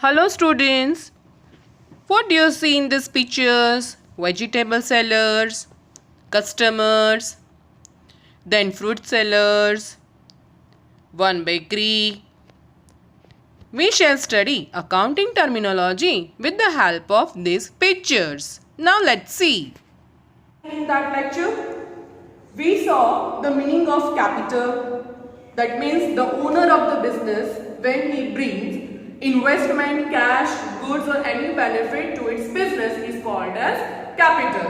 Hello students, what do you see in these pictures? Vegetable sellers, customers, then fruit sellers, one bakery. We shall study accounting terminology with the help of these pictures. Now let's see. In that lecture, we saw the meaning of capital. That means the owner of the business when he brings investment, cash, goods or any benefit to its business is called as capital.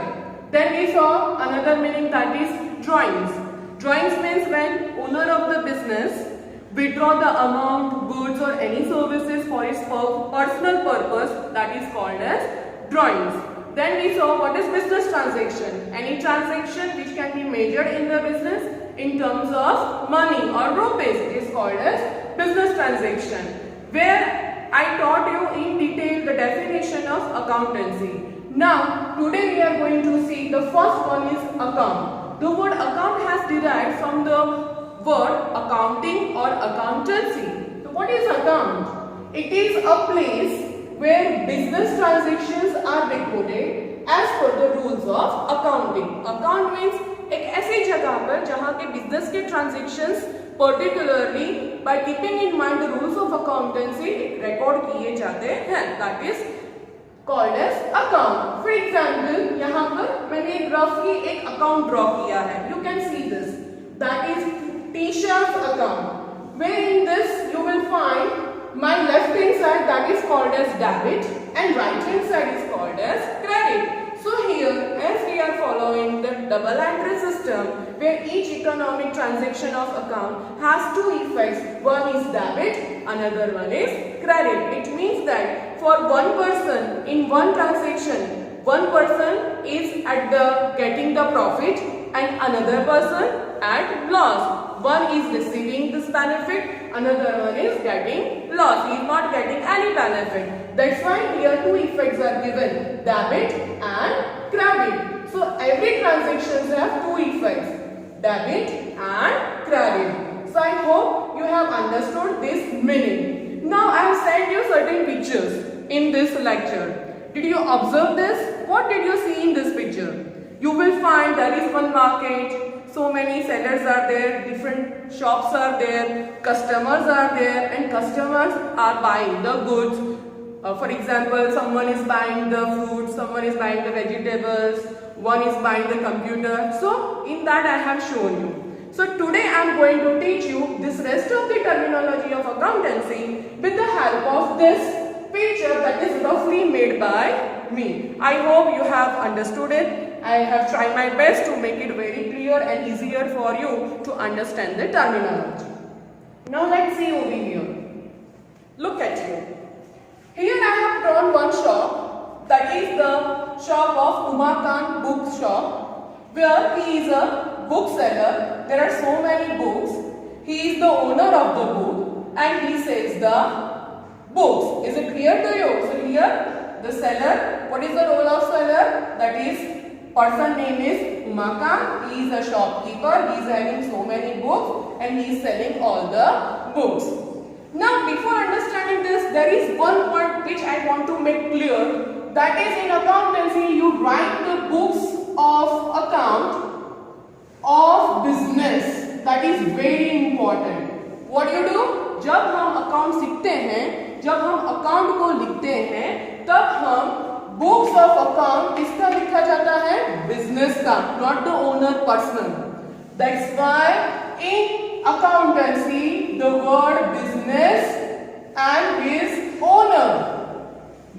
Then we saw another meaning, that is drawings. Drawings means when owner of the business withdraw the amount, goods or any services for its personal purpose, that is called as drawings. Then we saw what is business transaction. Any transaction which can be measured in the business in terms of money or rupees is called as business transaction. Where I taught you in detail the definition of accountancy. Now today we are going to see the first one is account. The word account has derived from the word accounting or accountancy. So what is account? It is a place where business transactions are recorded as per the rules of accounting. Account means एक ऐसी जगह पर जहाँ के business के transactions particularly by keeping in mind the rules of accountancy record किए जाते हैं, that is called as account. For example यहाँ पर मैंने रफली एक अकाउंट ड्रॉ किया है. You can see this, that is teacher's account. Where in this you will find my left hand side, that is called as debit, and right hand side is called as credit. So here, as we are following the double entry system where each economic transaction of account has two effects, one is debit, another one is credit. It means that for one person in one transaction, one person is at the getting the profit and another person at loss. One is receiving this benefit, another one is getting loss. He is not getting any benefit. That's why here two effects are given, debit and credit. So every transaction have two effects, debit and credit. So I hope you have understood this meaning. Now I have sent you certain pictures in this lecture. Did you observe this? What did you see in this picture? You will find there is one market. So many sellers are there, different shops are there, customers are there, and customers are buying the goods. For example, someone is buying the fruits, someone is buying the vegetables, one is buying the computer. So in that I have shown you. So today I am going to teach you this rest of the terminology of accountancy with the help of this picture that is roughly made by me. I hope you have understood it. I have tried my best to make it very clear and easier for you to understand the terminology. Now let's see over here. Look at you. Here I have drawn one shop, that is the shop of Umakant Book Shop, where he is a bookseller. There are so many books. He is the owner of the book and he sells the books. Is it clear to you? So here the seller, what is the role of seller? That is, person name is Umakant. He is a shopkeeper. He is having so many books and he is selling all the books. Now before understanding this, there is one point which I want to make clear. That is, in accountancy you write the books of account of business. That is very important. What do you do? जब हम account सीखते हैं, जब हम account को लिखते हैं, तब हम बुक्स ऑफ अकाउंट किसका लिखा जाता है? बिजनेस का, not the owner personal. That's why in accountancy the word business and his owner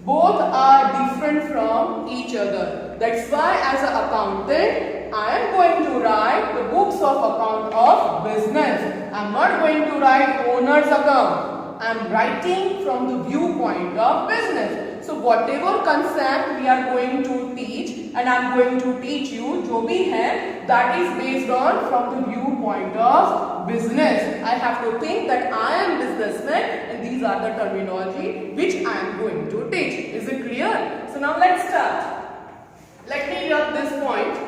both are different from each other. That's why as an accountant I am going to write the books of account of business. I am not going to write owner's account. I am writing from the viewpoint of business. So whatever concept we are going to teach and I am going to teach you, जो भी है, that is based on from the viewpoint of business. I have to think that I am businessman and these are the terminology which I am going to teach. Is it clear? So now let's start. Let me rub this point.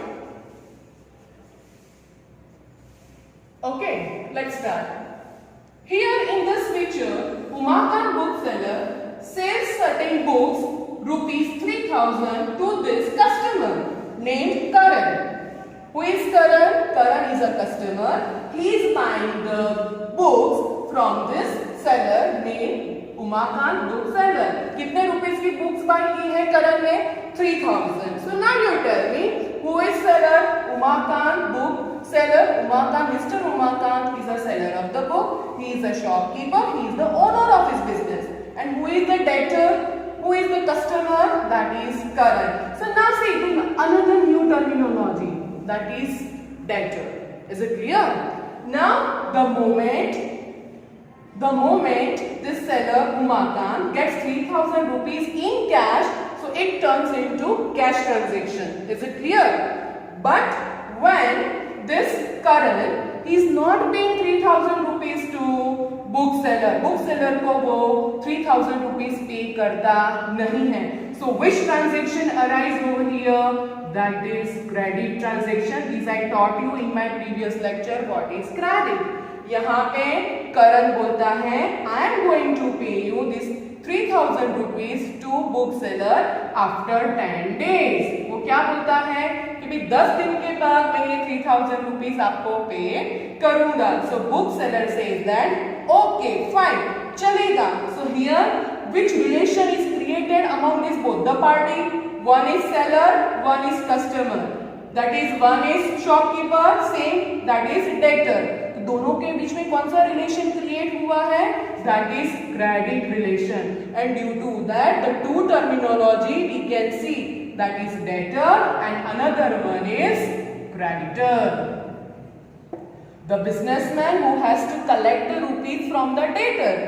Okay, let's start. Here in this picture, Umakant bookseller says 3,000 to this customer named Karan. Who is Karan? Karan is a customer. He is buying the books from this seller named Umakant book seller. कितने rupees की books bye की है करण ने? 3,000. So now you tell me who is seller? Umakant book seller. Umakant, Mr. Umakant is a seller of the book. He is a shopkeeper. He is the owner of his business. And who is the debtor? Who is the customer? That is Karan. So now see another new terminology, that is debtor. Is it clear? Now the moment this seller Umakant gets 3,000 rupees in cash, so it turns into cash transaction. Is it clear? But when this Karan is not paying 3,000 rupees to book seller को वो 3,000 rupees pay करता नहीं है. So which transaction arise over here? That is credit transaction. This I taught you in my previous lecture. What is credit? यहाँ पे करण बोलता है I am going to pay you this 3,000 rupees to book seller after 10 days. वो क्या बोलता है कि भाई 10 दिन के बाद मैं ये 3,000 rupees आपको पे करूंगा. So book seller says that okay fine चलेगा. So here which relation is created among these both the party? One is seller, one is customer. That is one is shopkeeper, same that is debtor. दोनों के बीच में कौन सा relation create हुआ है? That is credit relation. And due to that the two terminology we can see that is debtor and another one is creditor. The businessman who has to collect the rupees from the debtor,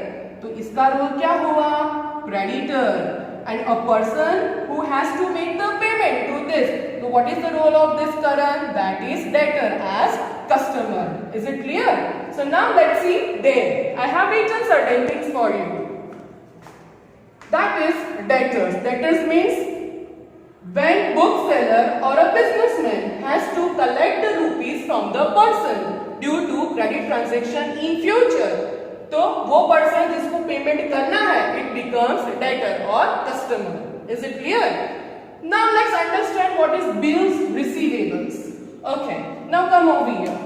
तो इसका role क्या हुआ? Creditor. And a person who has to make the payment to this, so what is the role of this Karan? That is debtor as customer. Is it clear? So now let's see there. I have written certain things for you. That is debtors. Debtors means when bookseller or a businessman has to collect the rupees from the person due to credit transaction in future. तो वो person जिसको payment करना है it becomes debtor और customer. Is it clear? Now let's understand what is bills receivables. Okay now come over here.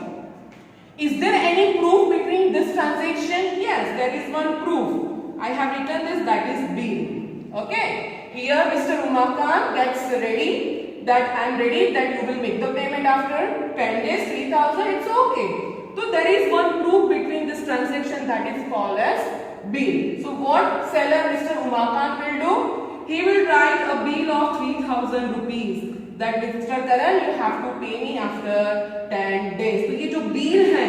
Is there any proof between this transaction? Yes there is one proof. I have written this, that is bill. Okay here mister Umakant gets ready that I am ready that you will make the payment after 10 days 3,000. It's okay. So there is one proof between this transaction that is called as bill. So what seller Mr. Umakant will do? He will write a bill of 3,000 rupees that Mr. Karan you have to pay me after 10 days. तो ये जो bill है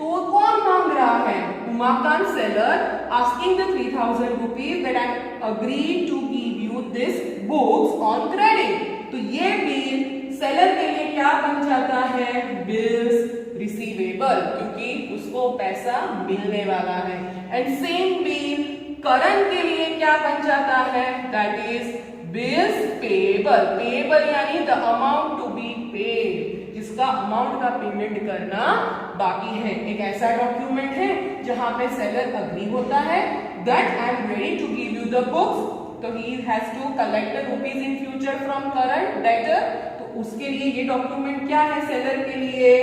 तो कौन मांग रहा है? Umakant seller asking the 3,000 rupees that I agreed to give you this books on credit. तो ये बिल सेलर के लिए क्या बन जाता है? बिल्स रिसीवेबल, क्योंकि उसको पैसा मिलने वाला है. एंड सेम बिल करण के लिए क्या बन जाता है? That is bills payable. Payable यानी the amount to be paid, जिसका अमाउंट का पेमेंट करना बाकी है. एक ऐसा डॉक्यूमेंट है जहां पे सेलर अग्री होता है that I am ready to give you the books. तो he has to collect the rupees in future from current debtor. तो उसके लिए ये डॉक्यूमेंट क्या है सेलर के लिए?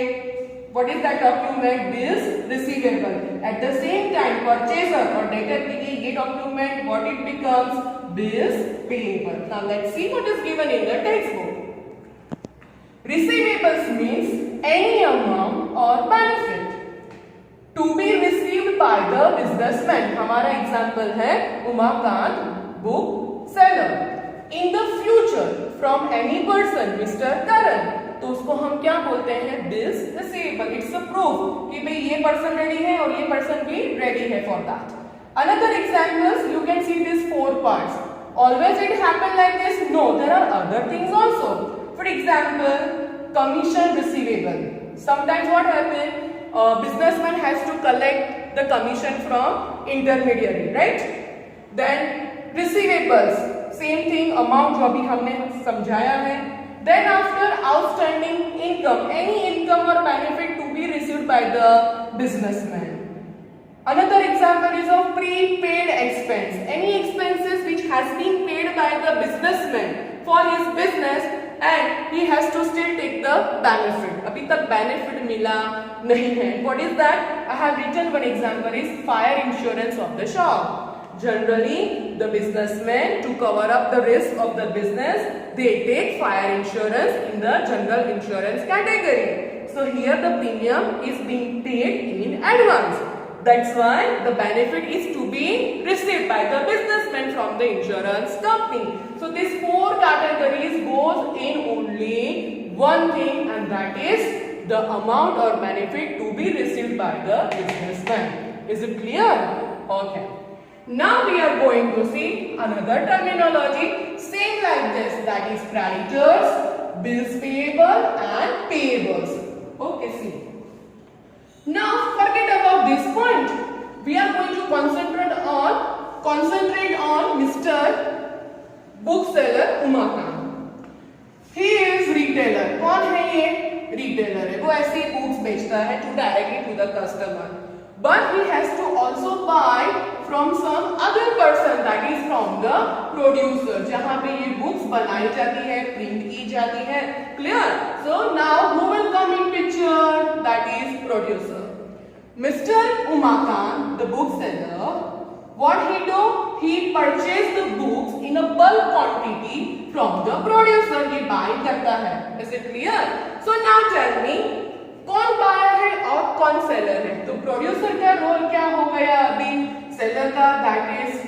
What is that document? Bills receivable. At the same time purchaser और debtor के लिए ये document what it becomes? Bills payable. Now let's see what is given in the textbook. Receivables means any amount or benefit to be received by the businessman. हमारा example है Umakant book seller. In the future from any person Mr. Karan, तो उसको हम क्या बोलते हैं? bills receivable. It's a proof कि भाई ये पर्सन रेडी है और ये पर्सन भी रेडी है for that. Another examples you can see these 4 parts. Always it happen like this? No, there are other things also. For example, commission receivable. Sometimes what happen? Businessman has to collect the commission from intermediary, right? Then receivables, same thing, amount जो अभी हमने समझाया है. Then after outstanding income, any income or benefit to be received by the businessman. Another example is of prepaid expense. Any expenses which has been paid paid by the businessman for his business and he has to still take the benefit. अभी तक benefit मिला नहीं है. What is that? I have written one example is fire insurance of the shop. Generally, the businessmen, to cover up the risk of the business, they take fire insurance in the general insurance category. So here the premium is being paid in advance. That's why the benefit is to be received by the businessman from the insurance company. So these four categories goes in only one thing, and that is the amount or benefit to be received by the businessman. Is it clear? Okay. Now we are going to see another terminology same like this, that is creditors, bills payable and payables. Okay, see. Now forget about this point. We are going to concentrate on Mr. Bookseller Umakant. He is retailer. कौन है ये? Retailer है. वो ऐसी books बेचता है directly to the customer. But he has to also buy from some other person, that is from the producer, जहाँ पे ये books बनाई जाती है, print की जाती है. Clear? So now who will come in picture? That is producer. Mr. Umakant, the bookseller, what he do? He purchased the books in a bulk quantity from the producer. ये buy करता है. Is it clear? So now tell me, कौन buyer है और कौन seller है? तो producer का रोल क्या हो गया अभी? सेलर का, that is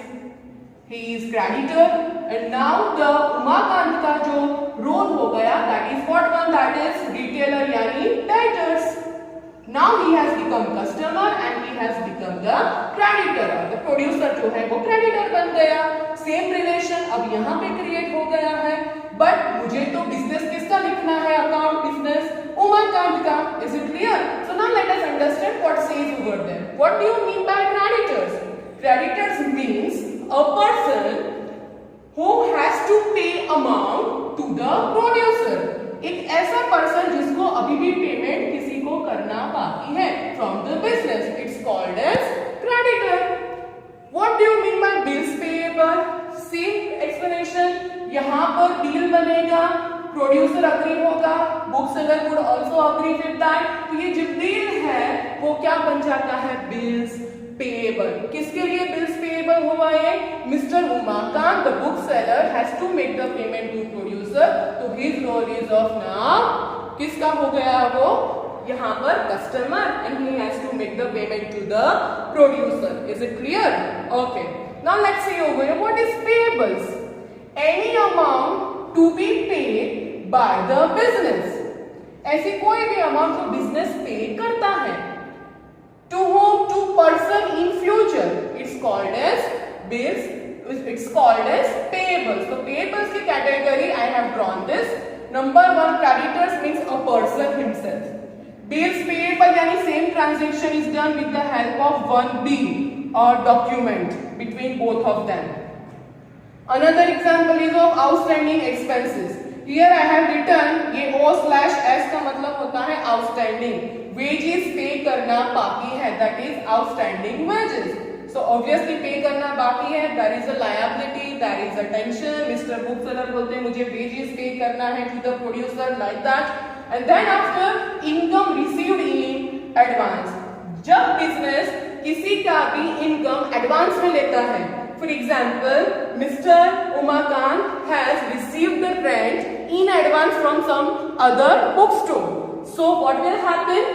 he is creditor, and now the Umakant का जो रोल हो गया that is what one? That is retailer यानी debtors. Now he has become customer and he has become the creditor. The producer जो है वो creditor बन गया. सेम रिलेशन अब यहाँ पे क्रिएट हो गया है. बट मुझे तो बिजनेस किसका लिखना है? Account business Umakant ka. Is it clear? So now let us understand what says over there. What do you mean by creditors? Creditors means a person who has to pay amount to the producer. एक ऐसा person जिसको अभी भी payment किसी को करना बाकी है from the business. It's called as creditor. What do you mean by bills payable? Same explanation. यहाँ पर bill बनेगा, प्रोड्यूसर अग्री होगा, book seller would also agree with that. तो ये जो बिल है वो क्या बन जाता है? Bills payable. किसके लिए बिल्स पेएबल हुआ ये? Mister Umakant, the book seller, has to make the payment to producer. तो his role is of now किसका हो गया वो? यहाँ पर customer, and he has to make the payment to the producer. Is it clear? Okay. Now let's see over what is payables. Any amount to be paid by the business. ऐसी कोई भी amount जो business पे करता है. To whom? To person in future. It's called as bills. It's called as payables. So payables की category I have drawn this. Number one, creditors means a person himself. Bills payable यानी same transaction is done with the help of one bill or document between both of them. Another example is of outstanding expenses. Here I have written ये O/S का मतलब होता है outstanding. Wages पे करना बाकी है, that is outstanding wages. So obviously पे करना बाकी है, there is a liability, there is a tension. Mr. Bookseller बोलते हैं मुझे wages पे करना है to the producer, like that. And then after income received in advance. जब business किसी का भी income advance में लेता है. For example, Mr. Umakant has received the rent in advance from some other bookstore. So what will happen?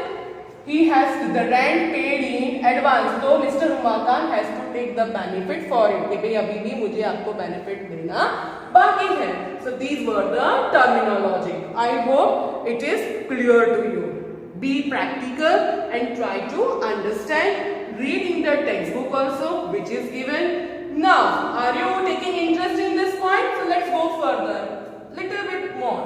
He has the rent paid in advance. So Mr. Umakant has to take the benefit for it. कि भाई अभी भी मुझे आपको benefit देना बाकी है. So these were the terminology. I hope it is clear to you. Be practical and try to understand. Read in the textbook also, which is given. Now, are you taking interest in this point? So let's go further. Little bit more.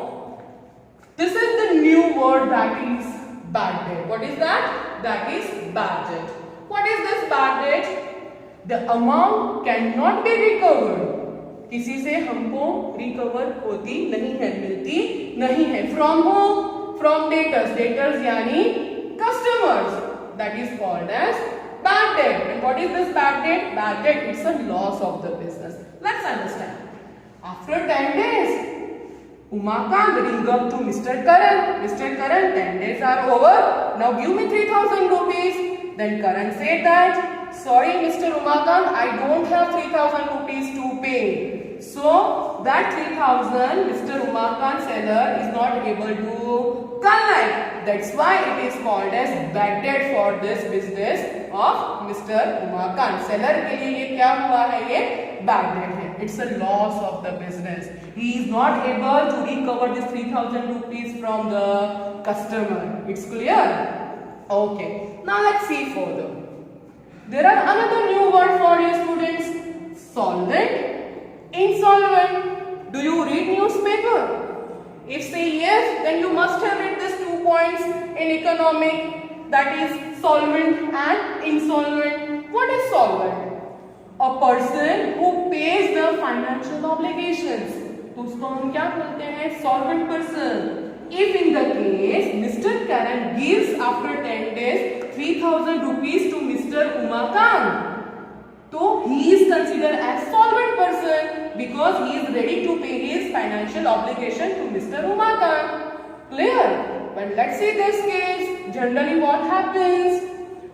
This is the new word, that is bad debt. What is that? That is bad debt. What is this bad debt? The amount cannot be recovered. किसी से हमको recover होती नहीं है, मिलती नहीं है. From who? From debtors. Debtors यानी customers. That is called as bad debt. And what is this bad debt? Bad debt is a loss of the business. Let's understand. Umakant ring up to Mr. Karan. Mr. Karan, 10 days are over. Now give me 3,000 rupees. Then Karan said that, sorry Mr. Umakant, I don't have 3,000 rupees to pay. So that 3,000 Mr. Umakant seller is not able to collect. That's why it is called as bad debt for this business of Mr. Umakant. Seller के लिए ये क्या हुआ है? ये bad debt है. It's a loss of the business. He is not able to recover this 3,000 rupees from the customer. It's clear? Okay. Now let's see further. There are another new word for you students. Solvent, insolvent. Do you read newspaper? If say yes, then you must have read these 2 points in economic, that is solvent and insolvent. What is solvent? A person who pays the financial obligations. तो उसको हम क्या बोलते हैं? Solvent person. If in the case Mr. Karan gives after 10 days 3,000 rupees to Mr. Umakant, so he is considered as solvent person because he is ready to pay his financial obligation to Mr. Umakant. Clear? But let's see this case. Generally what happens?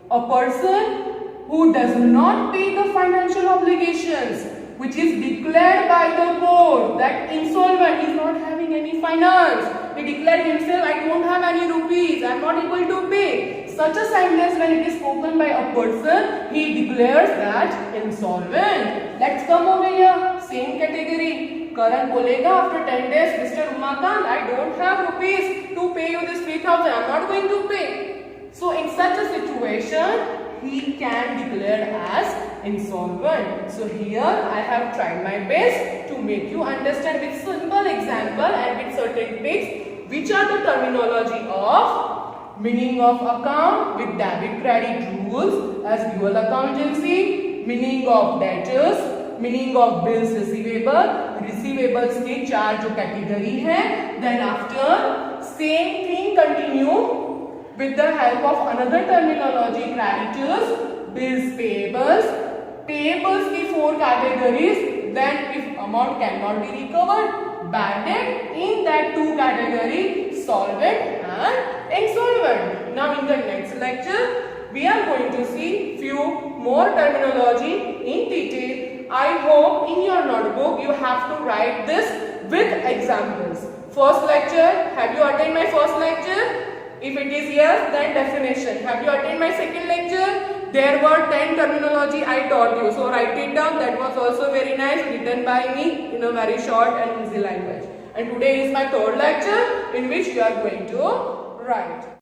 A person who does not pay the financial obligations, which is declared by the court that insolvent, is not having any finance. He declared himself, I don't have any rupees, I am not able to pay. Such a sentence, when it is spoken by a person, he declares that insolvent. Let's come over here. Same category. Karan bolega after 10 days, Mr. Umakant, I don't have rupees to pay you this 3,000. I am not going to pay. So in such a situation, he can declare as insolvent. So here I have tried my best to make you understand with simple example and with certain tricks which are the terminology of meaning of account with debit credit rules as dual accountancy, meaning of debtors, meaning of bills receivable, receivables के 4 जो category है. Then after same thing continue with the help of another terminology, creditors, bills payables, payables की 4 categories. Then if amount cannot be recovered, bad debt, in that 2 categories, solvent and insolvent. Now in the next lecture we are going to see few more terminology in detail. I hope in your notebook you have to write this with examples. First lecture, have you attended my first lecture? If it is yes, then definition. Have you attended my second lecture? There were 10 terminology I taught you. So write it down. That was also very nice, written by me in a very short and easy language. And today is my third lecture in which you are going to write.